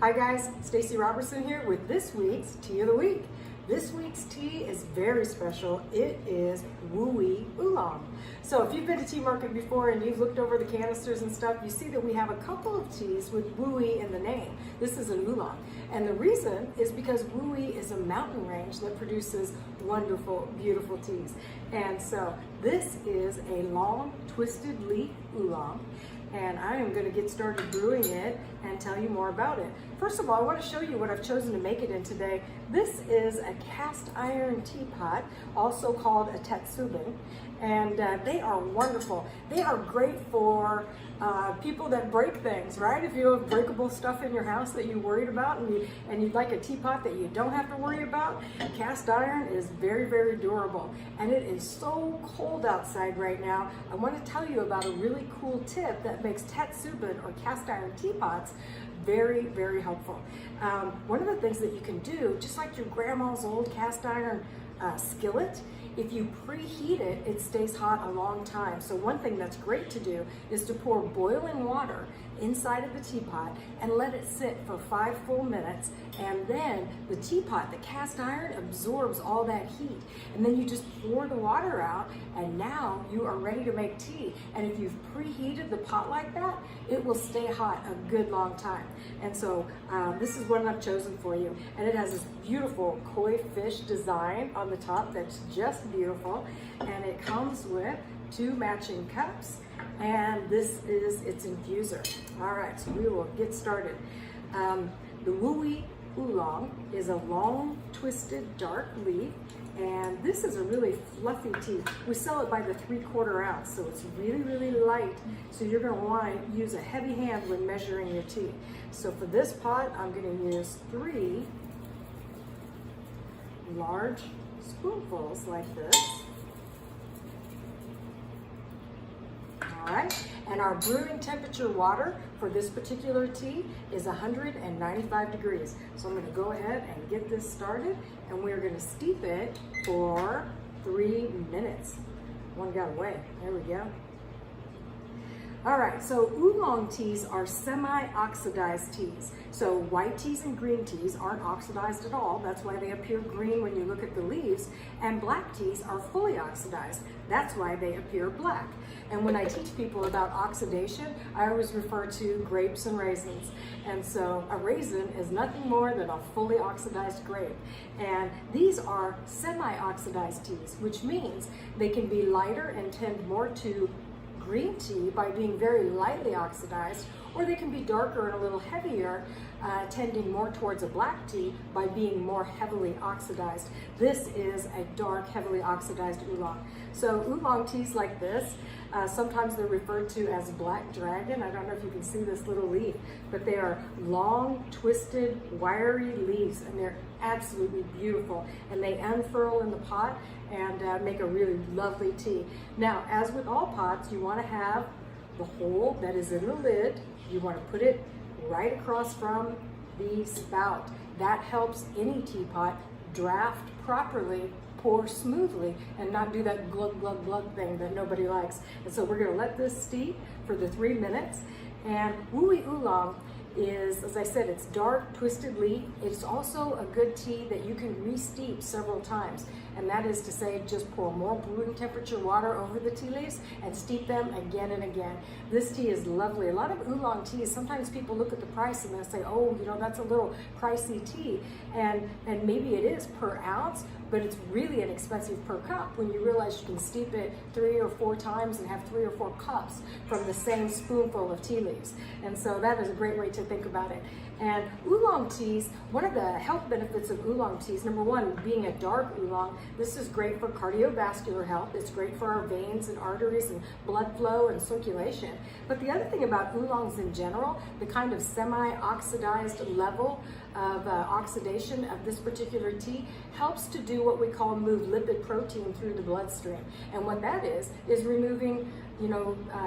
Hi guys, Stacy Robertson here with this week's Tea of the Week. This week's tea is very special. It is Wuyi Oolong. So if you've been to tea market before and you've looked over the canisters and stuff, you see that we have a couple of teas with Wuyi in the name. This is an oolong. And the reason is because Wuyi is a mountain range that produces wonderful, beautiful teas. And so this is a long, twisted leaf oolong. And I am going to get started brewing it and tell you more about it. First of all, I want to show you what I've chosen to make it in today. This is a cast iron teapot, also called a tetsubin, and they are wonderful. They are great for people that break things, right? If you have breakable stuff in your house that you're worried about and you'd like a teapot that you don't have to worry about, cast iron is very, very durable. And it is so cold outside right now. I want to tell you about a really cool tip that makes tetsubin or cast iron teapots very, very helpful. One of the things that you can do, just like your grandma's old cast iron skillet, if you preheat it, it stays hot a long time. So one thing that's great to do is to pour boiling water inside of the teapot and let it sit for 5 full minutes, and then the teapot, the cast iron, absorbs all that heat, and then you just pour the water out, and now you are ready to make tea. And if you've preheated the pot like that, it will stay hot a good long time. And so this is one I've chosen for you, and it has this beautiful koi fish design on the top that's just beautiful, and it comes with 2 matching cups, and this is its infuser. All right, so we will get started. The Wuyi Oolong is a long, twisted, dark leaf, and this is a really fluffy tea. We sell it by the 3/4 ounce, so it's really, really light. So you're gonna wanna use a heavy hand when measuring your tea. So for this pot, I'm gonna use 3 large spoonfuls like this. All right, and our brewing temperature water for this particular tea is 195 degrees. So I'm going to go ahead and get this started, and we're going to steep it for 3 minutes. One got away. There we go. All right, so oolong teas are semi-oxidized teas. So white teas and green teas aren't oxidized at all. That's why they appear green when you look at the leaves. And black teas are fully oxidized. That's why they appear black. And when I teach people about oxidation, I always refer to grapes and raisins. And so a raisin is nothing more than a fully oxidized grape. And these are semi-oxidized teas, which means they can be lighter and tend more to green tea by being very lightly oxidized, or they can be darker and a little heavier, tending more towards a black tea by being more heavily oxidized. This is a dark, heavily oxidized oolong. So oolong teas like this, sometimes they're referred to as black dragon. I don't know if you can see this little leaf, but they are long, twisted, wiry leaves, and they're absolutely beautiful. And they unfurl in the pot and make a really lovely tea. Now, as with all pots, you want to have the hole that is in the lid. You want to put it right across from the spout. That helps any teapot draft properly, pour smoothly, and not do that glug, glug, glug thing that nobody likes. And so we're going to let this steep for the 3 minutes. And Wuyi Oolong is, as I said, it's dark, twisted leaf. It's also a good tea that you can re-steep several times. And that is to say, just pour more brewing temperature water over the tea leaves and steep them again and again. This tea is lovely. A lot of oolong teas, sometimes people look at the price and they'll say, oh, you know, that's a little pricey tea. And maybe it is per ounce, but it's really inexpensive per cup when you realize you can steep it 3 or 4 times and have 3 or 4 cups from the same spoonful of tea leaves. And so that is a great way to think about it. And oolong teas, one of the health benefits of oolong teas, number one, being a dark oolong, this is great for cardiovascular health. It's great for our veins and arteries and blood flow and circulation. But the other thing about oolongs in general, the kind of semi-oxidized level of oxidation of this particular tea helps to do what we call move lipid protein through the bloodstream. And what that is removing,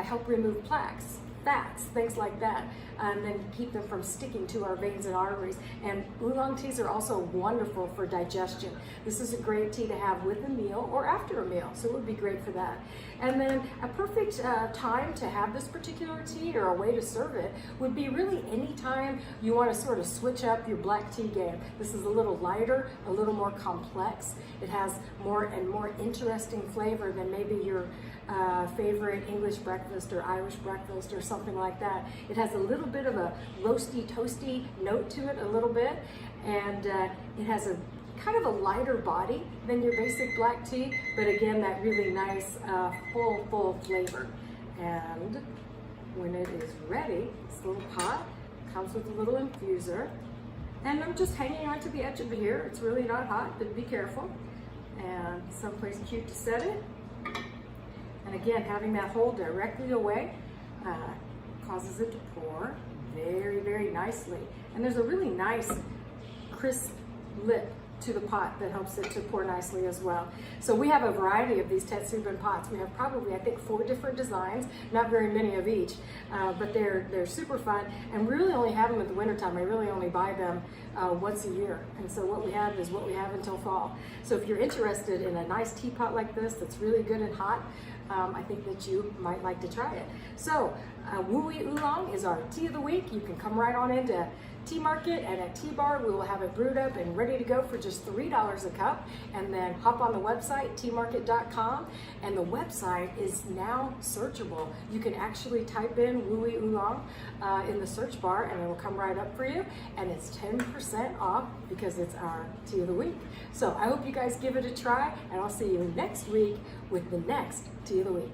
help remove plaques, fats, things like that, and then keep them from sticking to our veins and arteries. And oolong teas are also wonderful for digestion. This is a great tea to have with a meal or after a meal, so it would be great for that. And then a perfect time to have this particular tea, or a way to serve it, would be really any time you want to sort of switch up your black tea game. This is a little lighter, a little more complex. It has more and more interesting flavor than maybe your favorite English breakfast or Irish breakfast or something like that. It has a little bit of a roasty, toasty note to it, a little bit, and it has a kind of a lighter body than your basic black tea, but again, that really nice full flavor. And when it is ready, this little pot comes with a little infuser, and I'm just hanging on to the edge of here. It's really not hot, but be careful. And someplace cute to set it. And again, having that hole directly away causes it to pour very nicely. And there's a really nice crisp lip to the pot that helps it to pour nicely as well. So we have a variety of these Tetsubin pots. We have probably, I think, 4 different designs, not very many of each, but they're super fun, and we really only have them in the wintertime. I really only buy them once a year, and so what we have is what we have until fall. So if you're interested in a nice teapot like this that's really good and hot, I think that you might like to try it. So Wuyi Oolong is our tea of the week. You can come right on into Tea Market, and at Tea Bar we will have it brewed up and ready to go for just $3 a cup. And then hop on the website, teamarket.com, and the website is now searchable. You can actually type in Wuyi Oolong in the search bar, and it will come right up for you, and it's 10% off because it's our tea of the week. So I hope you guys give it a try, and I'll see you next week with the next tea of the week.